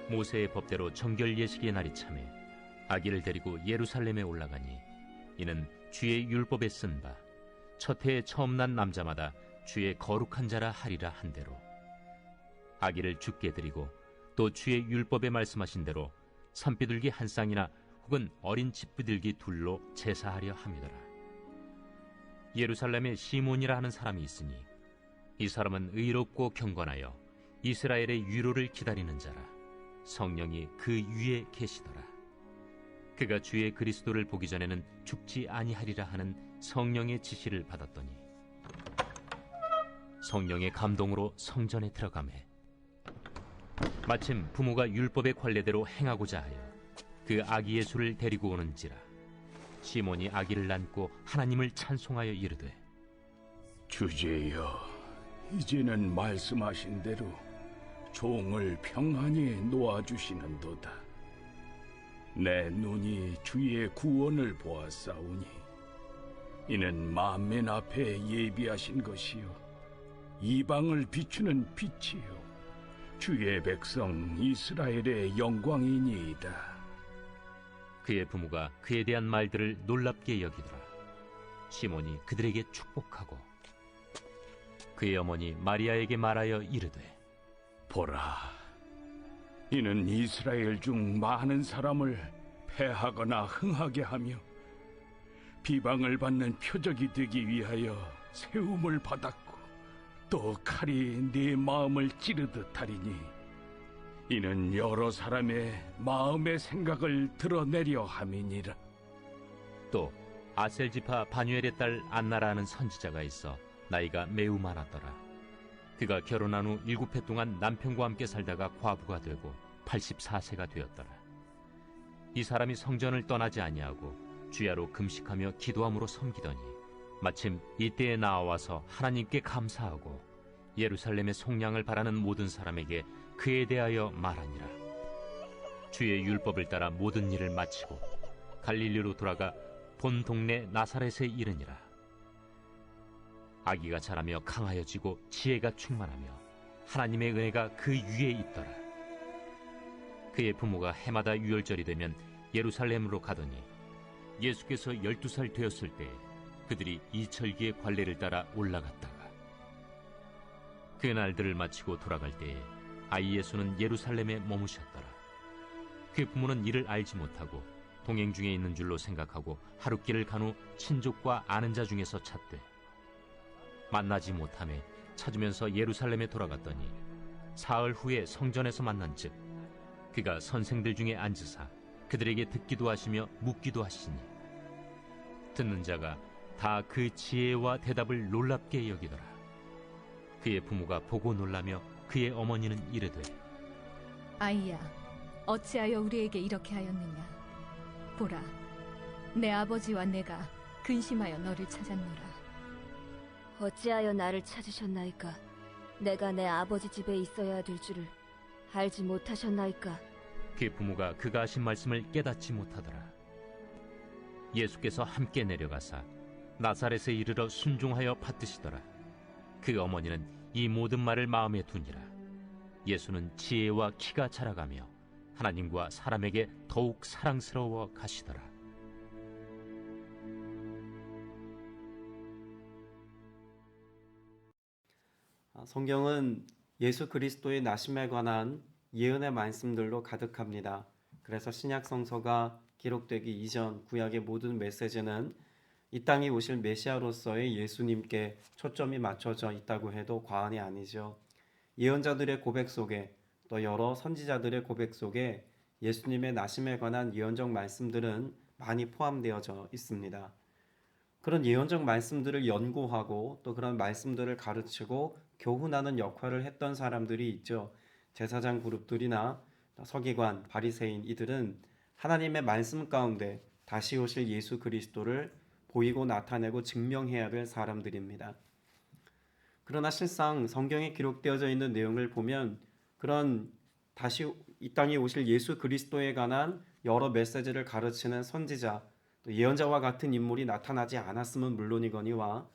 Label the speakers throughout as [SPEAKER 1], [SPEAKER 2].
[SPEAKER 1] 모세의 법대로 정결 예식의 날이 참에 아기를 데리고 예루살렘에 올라가니 이는 주의 율법에 쓴 바 첫 해에 처음 난 남자마다 주의 거룩한 자라 하리라 한 대로 아기를 죽게 드리고 또 주의 율법에 말씀하신 대로 산비둘기 한 쌍이나 혹은 어린 집비둘기 둘로 제사하려 함이더라. 예루살렘에 시몬이라 하는 사람이 있으니 이 사람은 의롭고 경건하여 이스라엘의 위로를 기다리는 자라. 성령이 그 위에 계시더라. 그가 주의 그리스도를 보기 전에는 죽지 아니하리라 하는 성령의 지시를 받았더니 성령의 감동으로 성전에 들어가매 마침 부모가 율법의 관례대로 행하고자 하여 그 아기 예수를 데리고 오는지라. 시몬이 아기를 안고 하나님을 찬송하여 이르되
[SPEAKER 2] 주제여, 이제는 말씀하신 대로 종을 평안히 놓아주시는도다. 내 눈이 주의 구원을 보았사오니 이는 만민 앞에 예비하신 것이요 이방을 비추는 빛이요 주의 백성 이스라엘의 영광이니이다.
[SPEAKER 1] 그의 부모가 그에 대한 말들을 놀랍게 여기더라. 시몬이 그들에게 축복하고 그의 어머니 마리아에게 말하여 이르되
[SPEAKER 2] 보라, 이는 이스라엘 중 많은 사람을 패하거나 흥하게 하며 비방을 받는 표적이 되기 위하여 세움을 받았고 또 칼이 네 마음을 찌르듯 하리니 이는 여러 사람의 마음의 생각을 드러내려 함이니라.
[SPEAKER 1] 또 아셀지파 바뉴엘의 딸 안나라 하는 선지자가 있어 나이가 매우 많았더라. 그가 결혼한 후 7해 동안 남편과 함께 살다가 과부가 되고 84세가 되었더라. 이 사람이 성전을 떠나지 아니하고 주야로 금식하며 기도함으로 섬기더니 마침 이때에 나와서 하나님께 감사하고 예루살렘의 속량을 바라는 모든 사람에게 그에 대하여 말하니라. 주의 율법을 따라 모든 일을 마치고 갈릴리로 돌아가 본 동네 나사렛에 이르니라. 아기가 자라며 강하여지고 지혜가 충만하며 하나님의 은혜가 그 위에 있더라. 그의 부모가 해마다 유월절이 되면 예루살렘으로 가더니 예수께서 12살 되었을 때 그들이 이철기의 관례를 따라 올라갔다가 그 날들을 마치고 돌아갈 때에 아이 예수는 예루살렘에 머무셨더라. 그 부모는 이를 알지 못하고 동행 중에 있는 줄로 생각하고 하룻길을 간 후 친족과 아는 자 중에서 찾되 만나지 못하매 찾으면서 예루살렘에 돌아갔더니 사흘 후에 성전에서 만난즉 그가 선생들 중에 앉으사 그들에게 듣기도 하시며 묻기도 하시니 듣는 자가 다 그 지혜와 대답을 놀랍게 여기더라. 그의 부모가 보고 놀라며 그의 어머니는 이르되
[SPEAKER 3] 아이야, 어찌하여 우리에게 이렇게 하였느냐. 보라, 내 아버지와 내가 근심하여 너를 찾았노라.
[SPEAKER 4] 어찌하여 나를 찾으셨나이까? 내가 내 아버지 집에 있어야 될 줄을 알지 못하셨나이까?
[SPEAKER 1] 그 부모가 그가 하신 말씀을 깨닫지 못하더라. 예수께서 함께 내려가사 나사렛에 이르러 순종하여 받드시더라. 그 어머니는 이 모든 말을 마음에 두니라. 예수는 지혜와 키가 자라가며 하나님과 사람에게 더욱 사랑스러워 가시더라.
[SPEAKER 5] 성경은 예수 그리스도의 나심에 관한 예언의 말씀들로 가득합니다. 그래서 신약 성서가 기록되기 이전 구약의 모든 메시지는 이 땅에 오실 메시아로서의 예수님께 초점이 맞춰져 있다고 해도 과언이 아니죠. 예언자들의 고백 속에 또 여러 선지자들의 고백 속에 예수님의 나심에 관한 예언적 말씀들은 많이 포함되어져 있습니다. 그런 예언적 말씀들을 연구하고 또 그런 말씀들을 가르치고 교훈하는 역할을 했던 사람들이 있죠. 제사장 그룹들이나 서기관, 바리새인 이들은 하나님의 말씀 가운데 다시 오실 예수 그리스도를 보이고 나타내고 증명해야 될 사람들입니다. 그러나 실상 성경에 기록되어져 있는 내용을 보면 그런 다시 이 땅에 오실 예수 그리스도에 관한 여러 메시지를 가르치는 선지자, 또 예언자와 같은 인물이 나타나지 않았음은 물론이거니와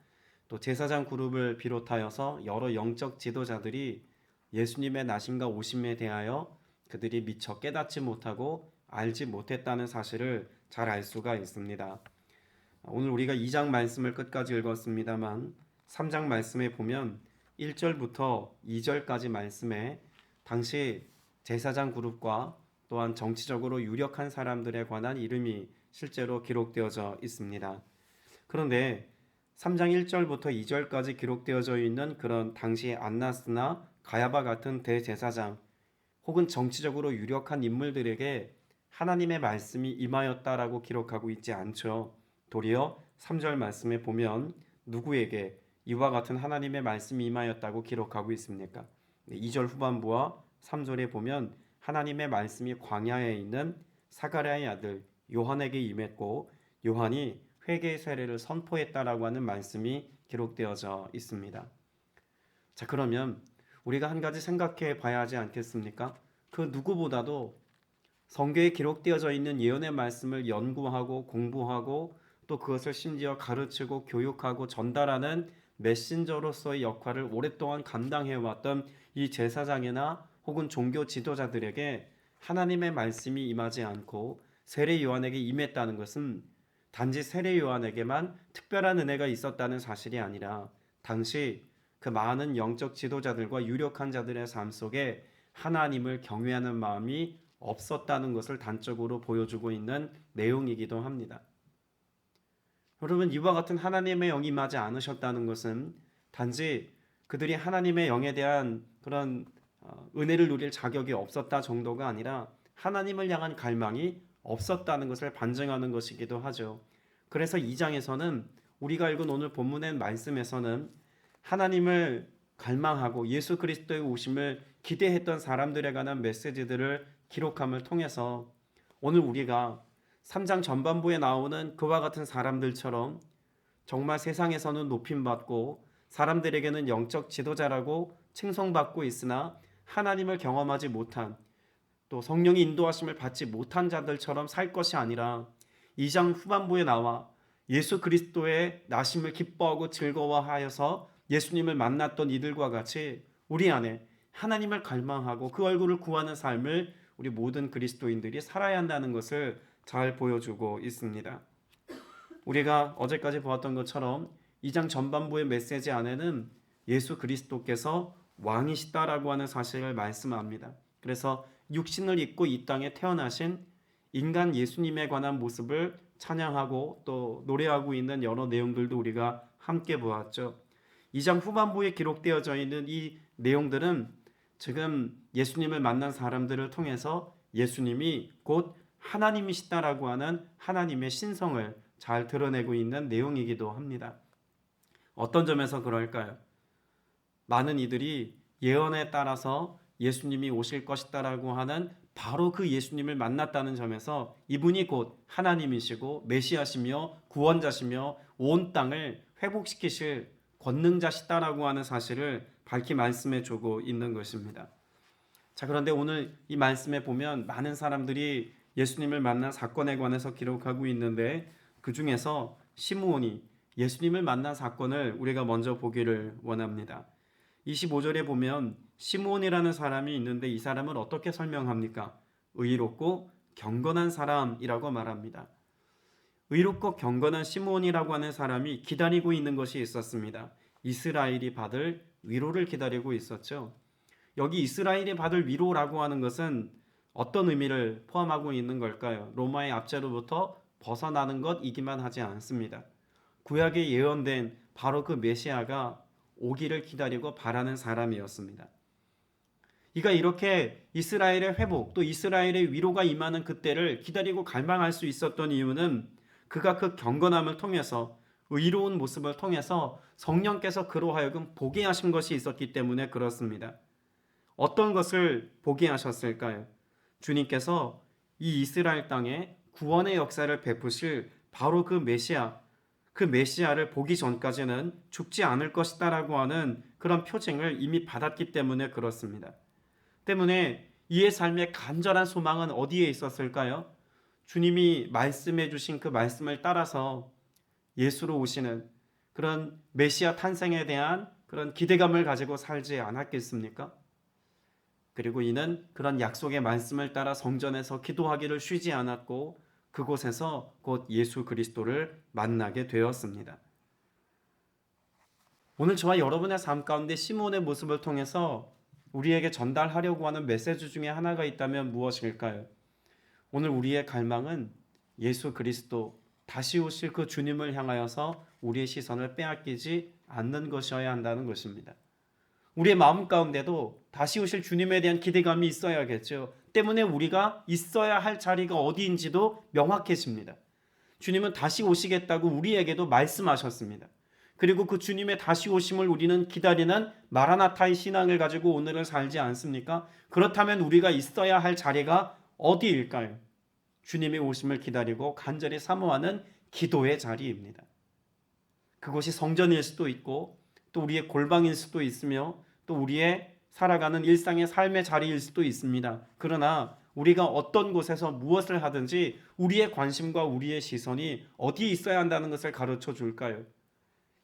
[SPEAKER 5] 또 제사장 그룹을 비롯하여서 여러 영적 지도자들이 예수님의 나심과 오심에 대하여 그들이 미처 깨닫지 못하고 알지 못했다는 사실을 잘 알 수가 있습니다. 오늘 우리가 2장 말씀을 끝까지 읽었습니다만 3장 말씀에 보면 1절부터 2절까지 말씀에 당시 제사장 그룹과 또한 정치적으로 유력한 사람들에 관한 이름이 실제로 기록되어져 있습니다. 그런데 3장 1절부터 2절까지 기록되어져 있는 그런 당시 안나스나 가야바 같은 대제사장 혹은 정치적으로 유력한 인물들에게 하나님의 말씀이 임하였다라고 기록하고 있지 않죠. 도리어 3절 말씀에 보면 누구에게 이와 같은 하나님의 말씀이 임하였다고 기록하고 있습니까? 2절 후반부와 3절에 보면 하나님의 말씀이 광야에 있는 사가랴의 아들 요한에게 임했고 요한이 회개의 세례를 선포했다라고 하는 말씀이 기록되어져 있습니다. 자, 그러면 우리가 한 가지 생각해 봐야 하지 않겠습니까? 그 누구보다도 성경에 기록되어져 있는 예언의 말씀을 연구하고 공부하고 또 그것을 심지어 가르치고 교육하고 전달하는 메신저로서의 역할을 오랫동안 감당해왔던 이 제사장이나 혹은 종교 지도자들에게 하나님의 말씀이 임하지 않고 세례 요한에게 임했다는 것은 단지 세례 요한에게만 특별한 은혜가 있었다는 사실이 아니라 당시 그 많은 영적 지도자들과 유력한 자들의 삶 속에 하나님을 경외하는 마음이 없었다는 것을 단적으로 보여주고 있는 내용이기도 합니다. 여러분, 이와 같은 하나님의 영이 임하지 않으셨다는 것은 단지 그들이 하나님의 영에 대한 그런 은혜를 누릴 자격이 없었다 정도가 아니라 하나님을 향한 갈망이 없었다는 것을 반증하는 것이기도 하죠. 그래서 2장에서는 우리가 읽은 오늘 본문의 말씀에서는 하나님을 갈망하고 예수 그리스도의 오심을 기대했던 사람들에 관한 메시지들을 기록함을 통해서 오늘 우리가 3장 전반부에 나오는 그와 같은 사람들처럼 정말 세상에서는 높임받고 사람들에게는 영적 지도자라고 칭송받고 있으나 하나님을 경험하지 못한 또 성령의 인도하심을 받지 못한 자들처럼 살 것이 아니라 2장 후반부에 나와 예수 그리스도의 나심을 기뻐하고 즐거워하여서 예수님을 만났던 이들과 같이 우리 안에 하나님을 갈망하고 그 얼굴을 구하는 삶을 우리 모든 그리스도인들이 살아야 한다는 것을 잘 보여주고 있습니다. 우리가 어제까지 보았던 것처럼 2장 전반부의 메시지 안에는 예수 그리스도께서 왕이시다라고 하는 사실을 말씀합니다. 그래서 육신을 입고 이 땅에 태어나신 인간 예수님에 관한 모습을 찬양하고 또 노래하고 있는 여러 내용들도 우리가 함께 보았죠. 2장 후반부에 기록되어져 있는 이 내용들은 지금 예수님을 만난 사람들을 통해서 예수님이 곧 하나님이시다라고 하는 하나님의 신성을 잘 드러내고 있는 내용이기도 합니다. 어떤 점에서 그럴까요? 많은 이들이 예언에 따라서 예수님이 오실 것이다라고 하는 바로 그 예수님을 만났다는 점에서 이분이 곧 하나님이시고 메시아시며 구원자시며 온 땅을 회복시키실 권능자시다라고 하는 사실을 밝히 말씀해 주고 있는 것입니다. 자, 그런데 오늘 이 말씀에 보면 많은 사람들이 예수님을 만난 사건에 관해서 기록하고 있는데 그 중에서 시므온이 예수님을 만난 사건을 우리가 먼저 보기를 원합니다. 25절에 보면 시므온이라는 사람이 있는데 이 사람을 어떻게 설명합니까? 의롭고 경건한 사람이라고 말합니다. 의롭고 경건한 시므온이라고 하는 사람이 기다리고 있는 것이 있었습니다. 이스라엘이 받을 위로를 기다리고 있었죠. 여기 이스라엘이 받을 위로라고 하는 것은 어떤 의미를 포함하고 있는 걸까요? 로마의 압제로부터 벗어나는 것이기만 하지 않습니다. 구약에 예언된 바로 그 메시아가 오기를 기다리고 바라는 사람이었습니다. 이가 이렇게 이스라엘의 회복 또 이스라엘의 위로가 임하는 그때를 기다리고 갈망할 수 있었던 이유는 그가 그 경건함을 통해서 의로운 모습을 통해서 성령께서 그로 하여금 보게 하신 것이 있었기 때문에 그렇습니다. 어떤 것을 보게 하셨을까요? 주님께서 이 이스라엘 땅에 구원의 역사를 베푸실 바로 그 메시아를 보기 전까지는 죽지 않을 것이다라고 하는 그런 표징을 이미 받았기 때문에 그렇습니다. 때문에 이의 삶의 간절한 소망은 어디에 있었을까요? 주님이 말씀해 주신 그 말씀을 따라서 예수로 오시는 그런 메시아 탄생에 대한 그런 기대감을 가지고 살지 않았겠습니까? 그리고 이는 그런 약속의 말씀을 따라 성전에서 기도하기를 쉬지 않았고 그곳에서 곧 예수 그리스도를 만나게 되었습니다. 오늘 저와 여러분의 삶 가운데 시몬의 모습을 통해서 우리에게 전달하려고 하는 메시지 중에 하나가 있다면 무엇일까요? 오늘 우리의 갈망은 예수 그리스도 다시 오실 그 주님을 향하여서 우리의 시선을 빼앗기지 않는 것이어야 한다는 것입니다. 우리의 마음 가운데도 다시 오실 주님에 대한 기대감이 있어야겠죠. 때문에 우리가 있어야 할 자리가 어디인지도 명확해집니다. 주님은 다시 오시겠다고 우리에게도 말씀하셨습니다. 그리고 그 주님의 다시 오심을 우리는 기다리는 마라나타의 신앙을 가지고 오늘을 살지 않습니까? 그렇다면 우리가 있어야 할 자리가 어디일까요? 주님의 오심을 기다리고 간절히 사모하는 기도의 자리입니다. 그곳이 성전일 수도 있고 또 우리의 골방일 수도 있으며 또 우리의 살아가는 일상의 삶의 자리일 수도 있습니다. 그러나 우리가 어떤 곳에서 무엇을 하든지 우리의 관심과 우리의 시선이 어디에 있어야 한다는 것을 가르쳐 줄까요?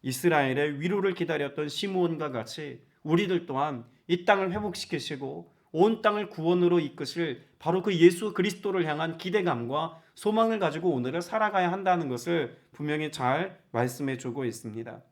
[SPEAKER 5] 이스라엘의 위로를 기다렸던 시므온과 같이 우리들 또한 이 땅을 회복시키시고 온 땅을 구원으로 이끄실 바로 그 예수 그리스도를 향한 기대감과 소망을 가지고 오늘을 살아가야 한다는 것을 분명히 잘 말씀해 주고 있습니다.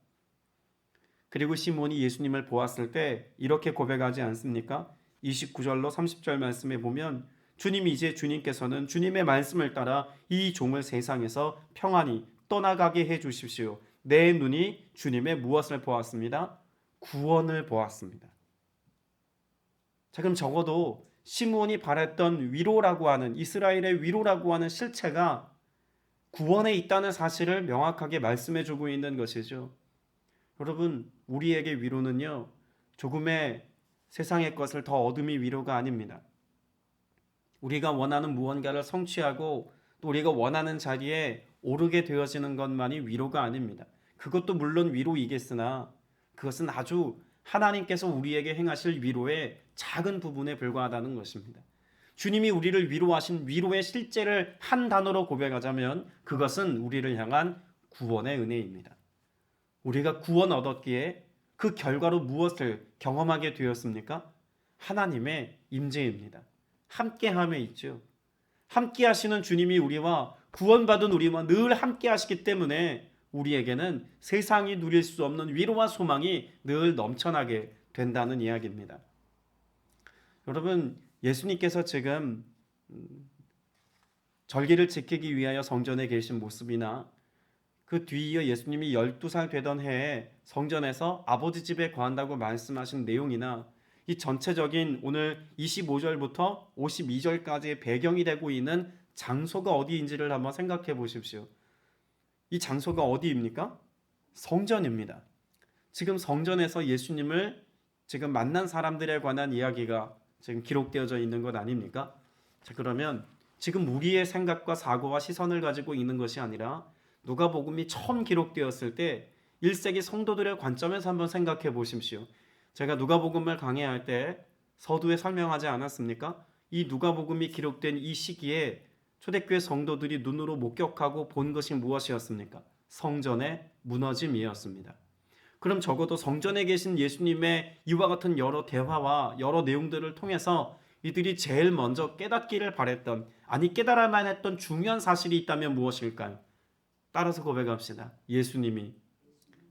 [SPEAKER 5] 그리고 시몬이 예수님을 보았을 때 이렇게 고백하지 않습니까? 29절로 30절 말씀에 보면 주님이 이제 주님께서는 주님의 말씀을 따라 이 종을 세상에서 평안히 떠나가게 해 주십시오. 내 눈이 주님의 무엇을 보았습니다? 구원을 보았습니다. 자, 그럼 적어도 시므온이 바랬던 위로라고 하는 이스라엘의 위로라고 하는 실체가 구원에 있다는 사실을 명확하게 말씀해 주고 있는 것이죠. 여러분, 우리에게 위로는요, 조금의 세상의 것을 더 얻음이 위로가 아닙니다. 우리가 원하는 무언가를 성취하고 또 우리가 원하는 자리에 오르게 되어지는 것만이 위로가 아닙니다. 그것도 물론 위로이겠으나 그것은 아주 하나님께서 우리에게 행하실 위로의 작은 부분에 불과하다는 것입니다. 주님이 우리를 위로하신 위로의 실제를 한 단어로 고백하자면 그것은 우리를 향한 구원의 은혜입니다. 우리가 구원 얻었기에 그 결과로 무엇을 경험하게 되었습니까? 하나님의 임재입니다. 함께함에 있죠. 함께 하시는 주님이 우리와 구원받은 우리와 늘 함께 하시기 때문에 우리에게는 세상이 누릴 수 없는 위로와 소망이 늘 넘쳐나게 된다는 이야기입니다. 여러분, 예수님께서 지금 절기를 지키기 위하여 성전에 계신 모습이나 그 뒤이어 예수님이 12살 되던 해에 성전에서 아버지 집에 거한다고 말씀하신 내용이나 이 전체적인 오늘 25절부터 52절까지의 배경이 되고 있는 장소가 어디인지를 한번 생각해 보십시오. 이 장소가 어디입니까? 성전입니다. 지금 성전에서 예수님을 지금 만난 사람들에 관한 이야기가 지금 기록되어져 있는 것 아닙니까? 자, 그러면 지금 우리의 생각과 사고와 시선을 가지고 있는 것이 아니라 누가복음이 처음 기록되었을 때 1세기 성도들의 관점에서 한번 생각해 보십시오. 제가 누가복음을 강해할 때 서두에 설명하지 않았습니까? 이 누가복음이 기록된 이 시기에 초대교회 성도들이 눈으로 목격하고 본 것이 무엇이었습니까? 성전의 무너짐이었습니다. 그럼 적어도 성전에 계신 예수님의 이와 같은 여러 대화와 여러 내용들을 통해서 이들이 제일 먼저 깨닫기를 바랬던, 아니 깨달아야만 했던 중요한 사실이 있다면 무엇일까요? 따라서 고백합시다. 예수님이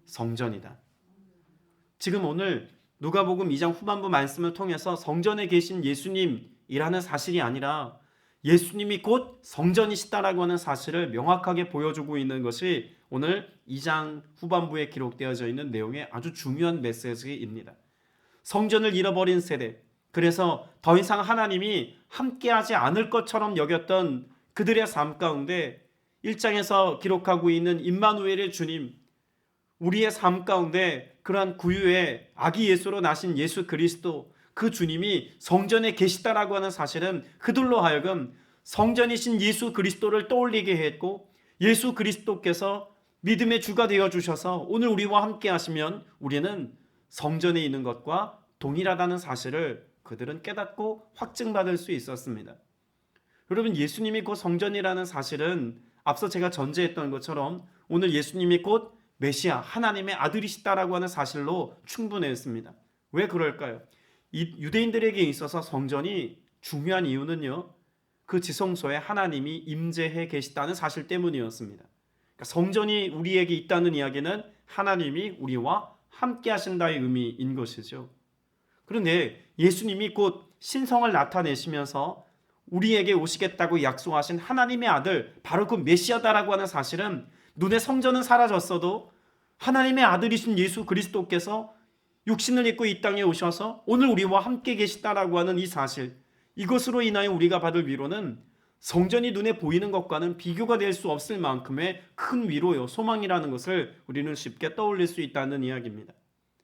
[SPEAKER 5] 성전이다. 지금 오늘 누가복음 2장 후반부 말씀을 통해서 성전에 계신 예수님이라는 사실이 아니라 예수님이 곧 성전이시다라고 하는 사실을 명확하게 보여주고 있는 것이 오늘 2장 후반부에 기록되어져 있는 내용의 아주 중요한 메시지입니다. 성전을 잃어버린 세대, 그래서 더 이상 하나님이 함께하지 않을 것처럼 여겼던 그들의 삶 가운데 1장에서 기록하고 있는 임마누엘의 주님, 우리의 삶 가운데 그러한 구유의 아기 예수로 나신 예수 그리스도, 그 주님이 성전에 계시다라고 하는 사실은 그들로 하여금 성전이신 예수 그리스도를 떠올리게 했고, 예수 그리스도께서 믿음의 주가 되어주셔서 오늘 우리와 함께 하시면 우리는 성전에 있는 것과 동일하다는 사실을 그들은 깨닫고 확증받을 수 있었습니다. 여러분, 예수님이 곧 성전이라는 사실은 앞서 제가 전제했던 것처럼 오늘 예수님이 곧 메시아, 하나님의 아들이시다라고 하는 사실로 충분했습니다. 왜 그럴까요? 이 유대인들에게 있어서 성전이 중요한 이유는요, 그 지성소에 하나님이 임재해 계시다는 사실 때문이었습니다. 그러니까 성전이 우리에게 있다는 이야기는 하나님이 우리와 함께 하신다의 의미인 것이죠. 그런데 예수님이 곧 신성을 나타내시면서 우리에게 오시겠다고 약속하신 하나님의 아들, 바로 그 메시아다라고 하는 사실은 눈에 성전은 사라졌어도 하나님의 아들이신 예수 그리스도께서 육신을 입고 이 땅에 오셔서 오늘 우리와 함께 계시다라고 하는 이 사실, 이것으로 인하여 우리가 받을 위로는 성전이 눈에 보이는 것과는 비교가 될 수 없을 만큼의 큰 위로요, 소망이라는 것을 우리는 쉽게 떠올릴 수 있다는 이야기입니다.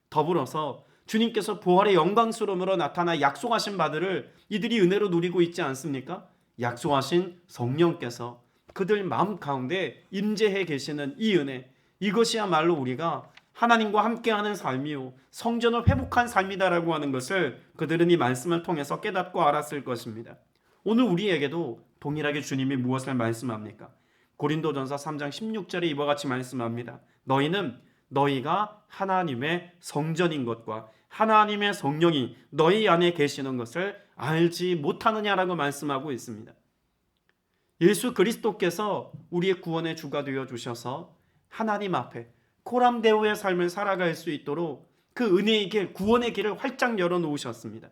[SPEAKER 5] 더불어서 주님께서 부활의 영광스러움으로 나타나 약속하신 바들을 이들이 은혜로 누리고 있지 않습니까? 약속하신 성령께서 그들 마음 가운데 임재해 계시는 이 은혜, 이것이야말로 우리가 하나님과 함께하는 삶이요, 성전을 회복한 삶이다라고 하는 것을 그들은 이 말씀을 통해서 깨닫고 알았을 것입니다. 오늘 우리에게도 동일하게 주님이 무엇을 말씀합니까? 고린도전서 3장 16절에 이와 같이 말씀합니다. 너희는 너희가 하나님의 성전인 것과 하나님의 성령이 너희 안에 계시는 것을 알지 못하느냐라고 말씀하고 있습니다. 예수 그리스도께서 우리의 구원의 주가 되어 주셔서 하나님 앞에 코람데오의 삶을 살아갈 수 있도록 그 은혜의 길, 구원의 길을 활짝 열어놓으셨습니다.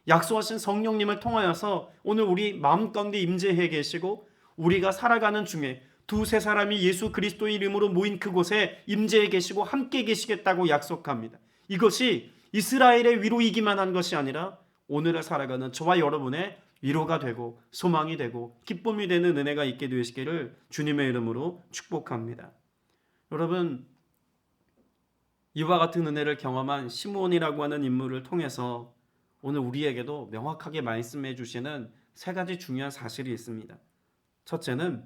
[SPEAKER 5] 약속하신 성령님을 통하여서 오늘 우리 마음 가운데 임재해 계시고 우리가 살아가는 중에 두세 사람이 예수 그리스도의 이름으로 모인 그곳에 임재해 계시고 함께 계시겠다고 약속합니다. 이것이 이스라엘의 위로이기만 한 것이 아니라 오늘을 살아가는 저와 여러분의 위로가 되고 소망이 되고 기쁨이 되는 은혜가 있게 되시기를 주님의 이름으로 축복합니다. 여러분, 이와 같은 은혜를 경험한 시므온이라고 하는 인물을 통해서 오늘 우리에게도 명확하게 말씀해 주시는 세 가지 중요한 사실이 있습니다. 첫째는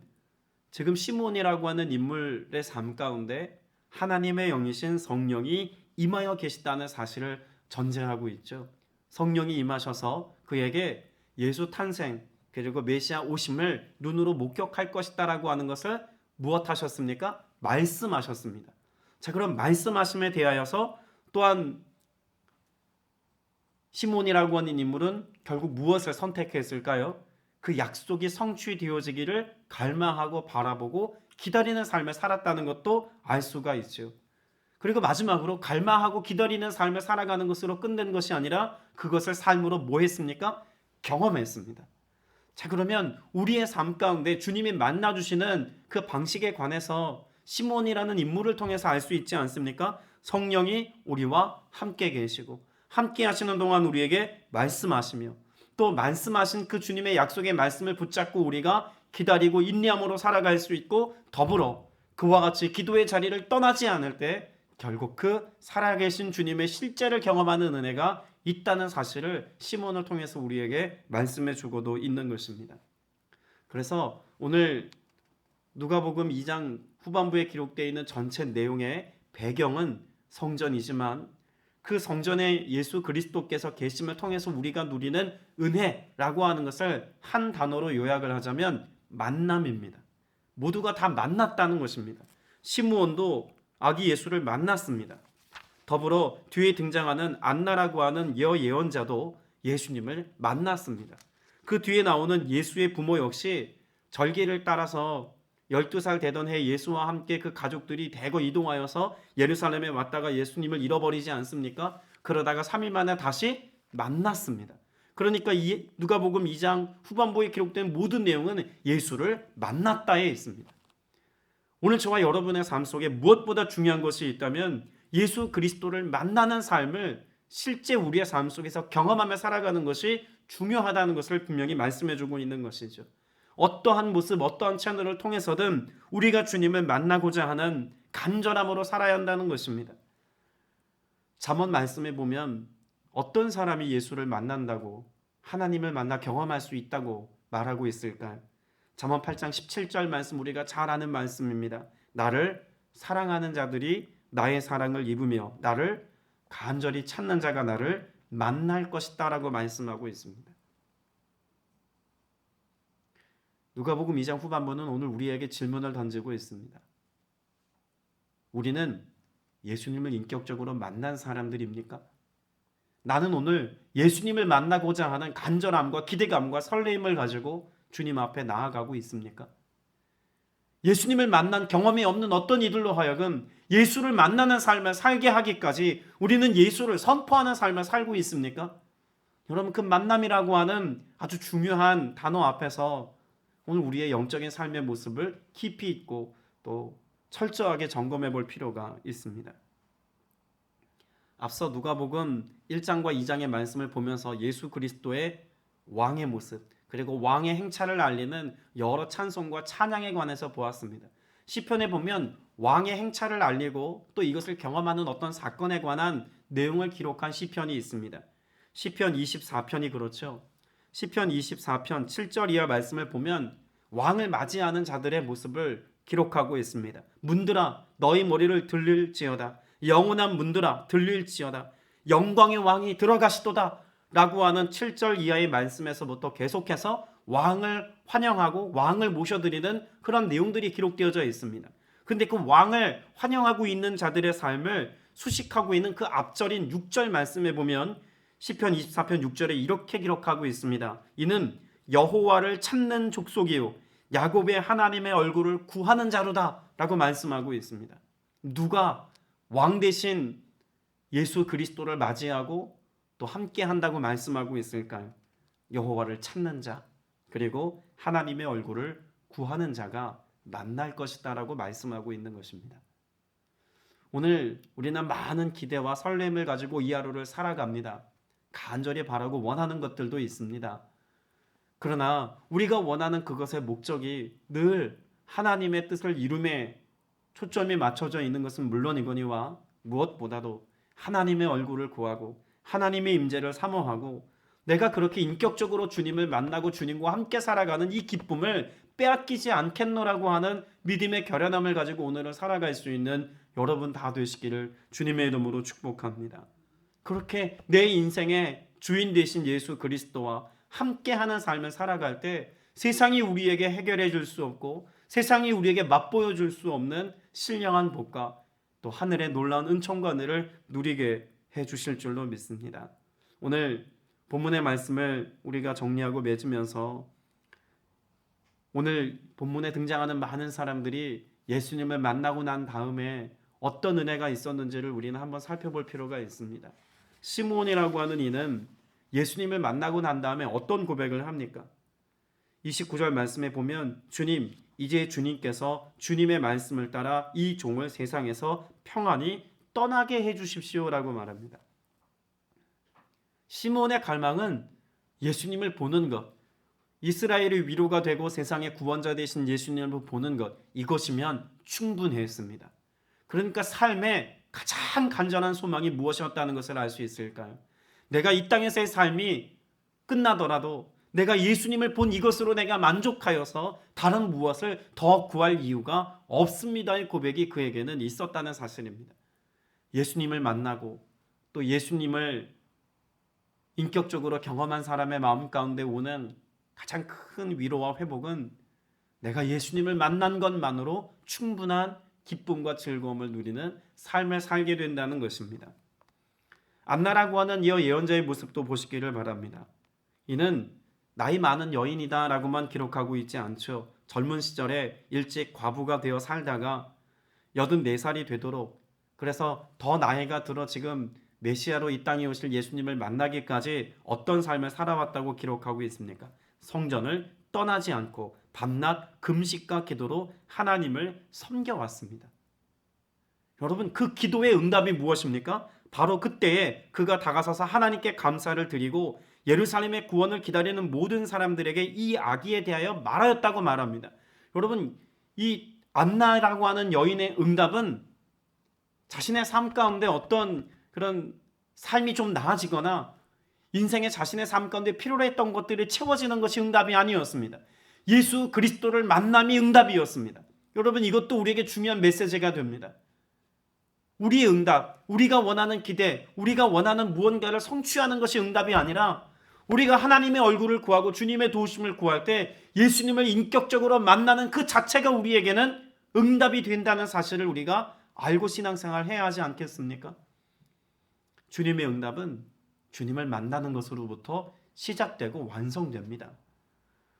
[SPEAKER 5] 지금 시므온이라고 하는 인물의 삶 가운데 하나님의 영이신 성령이 임하여 계시다는 사실을 전제하고 있죠. 성령이 임하셔서 그에게 예수 탄생 그리고 메시아 오심을 눈으로 목격할 것이다라고 하는 것을 무엇하셨습니까? 말씀하셨습니다. 자, 그럼 말씀하심에 대하여서 또한 시몬이라고 하는 인물은 결국 무엇을 선택했을까요? 그 약속이 성취되어지기를 갈망하고 바라보고 기다리는 삶을 살았다는 것도 알 수가 있죠. 그리고 마지막으로 갈망하고 기다리는 삶을 살아가는 것으로 끝낸 것이 아니라 그것을 삶으로 뭐 했습니까? 경험했습니다. 자, 그러면 우리의 삶 가운데 주님이 만나주시는 그 방식에 관해서 시몬이라는 인물을 통해서 알 수 있지 않습니까? 성령이 우리와 함께 계시고 함께 하시는 동안 우리에게 말씀하시며 또 말씀하신 그 주님의 약속의 말씀을 붙잡고 우리가 기다리고 인내함으로 살아갈 수 있고 더불어 그와 같이 기도의 자리를 떠나지 않을 때 결국 그 살아계신 주님의 실제를 경험하는 은혜가 있다는 사실을 시몬을 통해서 우리에게 말씀해 주고도 있는 것입니다. 그래서 오늘 누가복음 2장 후반부에 기록되어 있는 전체 내용의 배경은 성전이지만 그 성전에 예수 그리스도께서 계심을 통해서 우리가 누리는 은혜라고 하는 것을 한 단어로 요약을 하자면 만남입니다. 모두가 다 만났다는 것입니다. 시므온도 아기 예수를 만났습니다. 더불어 뒤에 등장하는 안나라고 하는 여예언자도 예수님을 만났습니다. 그 뒤에 나오는 예수의 부모 역시 절기를 따라서 12살 되던 해 예수와 함께 그 가족들이 대거 이동하여서 예루살렘에 왔다가 예수님을 잃어버리지 않습니까? 그러다가 3일 만에 다시 만났습니다. 그러니까 누가복음 2장 후반부에 기록된 모든 내용은 예수를 만났다에 있습니다. 오늘 저와 여러분의 삶 속에 무엇보다 중요한 것이 있다면 예수 그리스도를 만나는 삶을 실제 우리의 삶 속에서 경험하며 살아가는 것이 중요하다는 것을 분명히 말씀해주고 있는 것이죠. 어떠한 모습, 어떠한 채널을 통해서든 우리가 주님을 만나고자 하는 간절함으로 살아야 한다는 것입니다. 잠언 말씀에 보면 어떤 사람이 예수를 만난다고 하나님을 만나 경험할 수 있다고 말하고 있을까요? 잠언 8장 17절 말씀 우리가 잘 아는 말씀입니다. 나를 사랑하는 자들이 나의 사랑을 입으며 나를 간절히 찾는 자가 나를 만날 것이다 라고 말씀하고 있습니다. 누가복음 2장 후반부는 오늘 우리에게 질문을 던지고 있습니다. 우리는 예수님을 인격적으로 만난 사람들입니까? 나는 오늘 예수님을 만나고자 하는 간절함과 기대감과 설레임을 가지고 주님 앞에 나아가고 있습니까? 예수님을 만난 경험이 없는 어떤 이들로 하여금 예수를 만나는 삶을 살게 하기까지 우리는 예수를 선포하는 삶을 살고 있습니까? 여러분, 그 만남이라고 하는 아주 중요한 단어 앞에서 오늘 우리의 영적인 삶의 모습을 깊이 있고 또 철저하게 점검해 볼 필요가 있습니다. 앞서 누가복음 1장과 2장의 말씀을 보면서 예수 그리스도의 왕의 모습, 그리고 왕의 행차를 알리는 여러 찬송과 찬양에 관해서 보았습니다. 시편에 보면 왕의 행차를 알리고 또 이것을 경험하는 어떤 사건에 관한 내용을 기록한 시편이 있습니다. 시편 24편이 그렇죠. 시편 24편 7절 이하 말씀을 보면 왕을 맞이하는 자들의 모습을 기록하고 있습니다. 문들아 너희 머리를 들릴지어다. 영원한 문들아 들릴지어다. 영광의 왕이 들어가시도다 라고 하는 7절 이하의 말씀에서부터 계속해서 왕을 환영하고 왕을 모셔드리는 그런 내용들이 기록되어져 있습니다. 근데 그 왕을 환영하고 있는 자들의 삶을 수식하고 있는 그 앞절인 6절 말씀에 보면 시편 24편 6절에 이렇게 기록하고 있습니다. 이는 여호와를 찾는 족속이요 야곱의 하나님의 얼굴을 구하는 자로다 라고 말씀하고 있습니다. 누가 왕 대신 예수 그리스도를 맞이하고 또 함께 한다고 말씀하고 있을까요? 여호와를 찾는 자, 그리고 하나님의 얼굴을 구하는 자가 만날 것이다 라고 말씀하고 있는 것입니다. 오늘 우리는 많은 기대와 설렘을 가지고 이 하루를 살아갑니다. 간절히 바라고 원하는 것들도 있습니다. 그러나 우리가 원하는 그것의 목적이 늘 하나님의 뜻을 이룸에 초점이 맞춰져 있는 것은 물론이거니와 무엇보다도 하나님의 얼굴을 구하고 하나님의 임재를 사모하고 내가 그렇게 인격적으로 주님을 만나고 주님과 함께 살아가는 이 기쁨을 빼앗기지 않겠노라고 하는 믿음의 결연함을 가지고 오늘을 살아갈 수 있는 여러분 다 되시기를 주님의 이름으로 축복합니다. 그렇게 내 인생의 주인 되신 예수 그리스도와 함께하는 삶을 살아갈 때 세상이 우리에게 해결해 줄 수 없고 세상이 우리에게 맛보여 줄 수 없는 신령한 복과 또 하늘의 놀라운 은총과 은혜를 누리게 해 주실 줄로 믿습니다. 오늘 본문의 말씀을 우리가 정리하고 맺으면서 오늘 본문에 등장하는 많은 사람들이 예수님을 만나고 난 다음에 어떤 은혜가 있었는지를 우리는 한번 살펴볼 필요가 있습니다. 시므온이라고 하는 이는 예수님을 만나고 난 다음에 어떤 고백을 합니까? 29절 말씀에 보면 주님, 이제 주님께서 주님의 말씀을 따라 이 종을 세상에서 평안히 떠나게 해주십시오라고 말합니다. 시므온의 갈망은 예수님을 보는 것, 이스라엘의 위로가 되고 세상의 구원자 되신 예수님을 보는 것, 이것이면 충분했습니다. 그러니까 삶의 가장 간절한 소망이 무엇이었다는 것을 알 수 있을까요? 내가 이 땅에서의 삶이 끝나더라도 내가 예수님을 본 이것으로 내가 만족하여서 다른 무엇을 더 구할 이유가 없습니다의 고백이 그에게는 있었다는 사실입니다. 예수님을 만나고 또 예수님을 인격적으로 경험한 사람의 마음 가운데 오는 가장 큰 위로와 회복은 내가 예수님을 만난 것만으로 충분한 기쁨과 즐거움을 누리는 삶을 살게 된다는 것입니다. 안나라고 하는 이 예언자의 모습도 보시기를 바랍니다. 이는 나이 많은 여인이다 라고만 기록하고 있지 않죠. 젊은 시절에 일찍 과부가 되어 살다가 84살이 되도록, 그래서 더 나이가 들어 지금 메시아로 이 땅에 오실 예수님을 만나기까지 어떤 삶을 살아왔다고 기록하고 있습니까? 성전을 떠나지 않고 밤낮 금식과 기도로 하나님을 섬겨왔습니다. 여러분, 그 기도의 응답이 무엇입니까? 바로 그때에 그가 다가서서 하나님께 감사를 드리고 예루살렘의 구원을 기다리는 모든 사람들에게 이 아기에 대하여 말하였다고 말합니다. 여러분, 이 안나라고 하는 여인의 응답은 자신의 삶 가운데 어떤 그런 삶이 좀 나아지거나 인생의 자신의 삶 가운데 필요로 했던 것들이 채워지는 것이 응답이 아니었습니다. 예수 그리스도를 만남이 응답이었습니다. 여러분, 이것도 우리에게 중요한 메시지가 됩니다. 우리의 응답, 우리가 원하는 기대, 우리가 원하는 무언가를 성취하는 것이 응답이 아니라 우리가 하나님의 얼굴을 구하고 주님의 도우심을 구할 때 예수님을 인격적으로 만나는 그 자체가 우리에게는 응답이 된다는 사실을 우리가 알고 신앙생활을 해야 하지 않겠습니까? 주님의 응답은 주님을 만나는 것으로부터 시작되고 완성됩니다.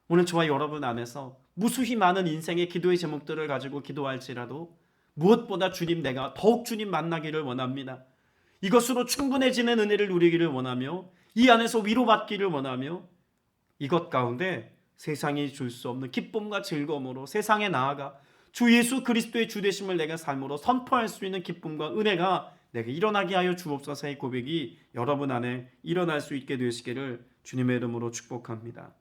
[SPEAKER 5] 오늘 저와 여러분 안에서 무수히 많은 인생의 기도의 제목들을 가지고 기도할지라도 무엇보다 주님, 내가 더욱 주님 만나기를 원합니다. 이것으로 충분해지는 은혜를 누리기를 원하며 이 안에서 위로받기를 원하며 이것 가운데 세상이 줄 수 없는 기쁨과 즐거움으로 세상에 나아가 주 예수 그리스도의 주되심을 내가 삶으로 선포할 수 있는 기쁨과 은혜가 내게 일어나게 하여 주옵소서의 고백이 여러분 안에 일어날 수 있게 되시기를 주님의 이름으로 축복합니다.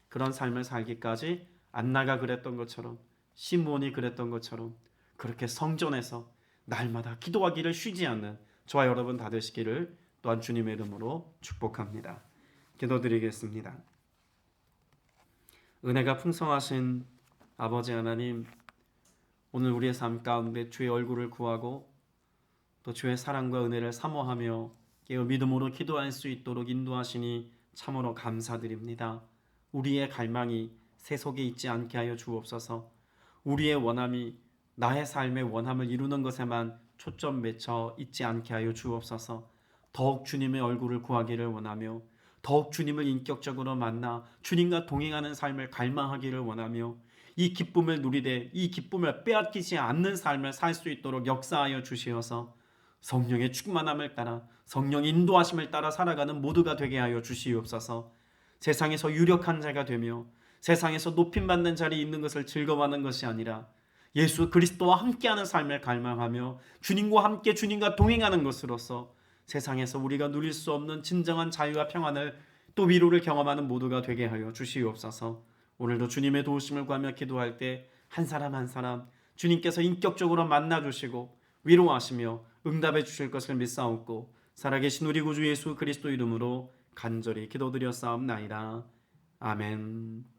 [SPEAKER 5] 그런 삶을 살기까지 안나가 그랬던 것처럼, 시므온이 그랬던 것처럼 그렇게 성전에서 날마다 기도하기를 쉬지 않는 저와 여러분 다 되시기를 또한 주님의 이름으로 축복합니다. 기도드리겠습니다. 은혜가 풍성하신 아버지 하나님, 오늘 우리의 삶 가운데 주의 얼굴을 구하고 또 주의 사랑과 은혜를 사모하며 깨어 믿음으로 기도할 수 있도록 인도하시니 참으로 감사드립니다. 우리의 갈망이 세속에 있지 않게 하여 주옵소서. 우리의 원함이 나의 삶의 원함을 이루는 것에만 초점 맺혀 있지 않게 하여 주옵소서. 더욱 주님의 얼굴을 구하기를 원하며 더욱 주님을 인격적으로 만나 주님과 동행하는 삶을 갈망하기를 원하며 이 기쁨을 누리되 이 기쁨을 빼앗기지 않는 삶을 살 수 있도록 역사하여 주시어서 성령의 충만함을 따라 성령의 인도하심을 따라 살아가는 모두가 되게 하여 주시옵소서. 세상에서 유력한 자가 되며 세상에서 높임받는 자리에 있는 것을 즐거워하는 것이 아니라 예수 그리스도와 함께하는 삶을 갈망하며 주님과 함께 주님과 동행하는 것으로서 세상에서 우리가 누릴 수 없는 진정한 자유와 평안을 또 위로를 경험하는 모두가 되게 하여 주시옵소서. 오늘도 주님의 도우심을 구하며 기도할 때 한 사람 한 사람 주님께서 인격적으로 만나주시고 위로하시며 응답해 주실 것을 믿사옵고 살아계신 우리 구주 예수 그리스도 이름으로 간절히 기도드렸사옵나이다. 아멘.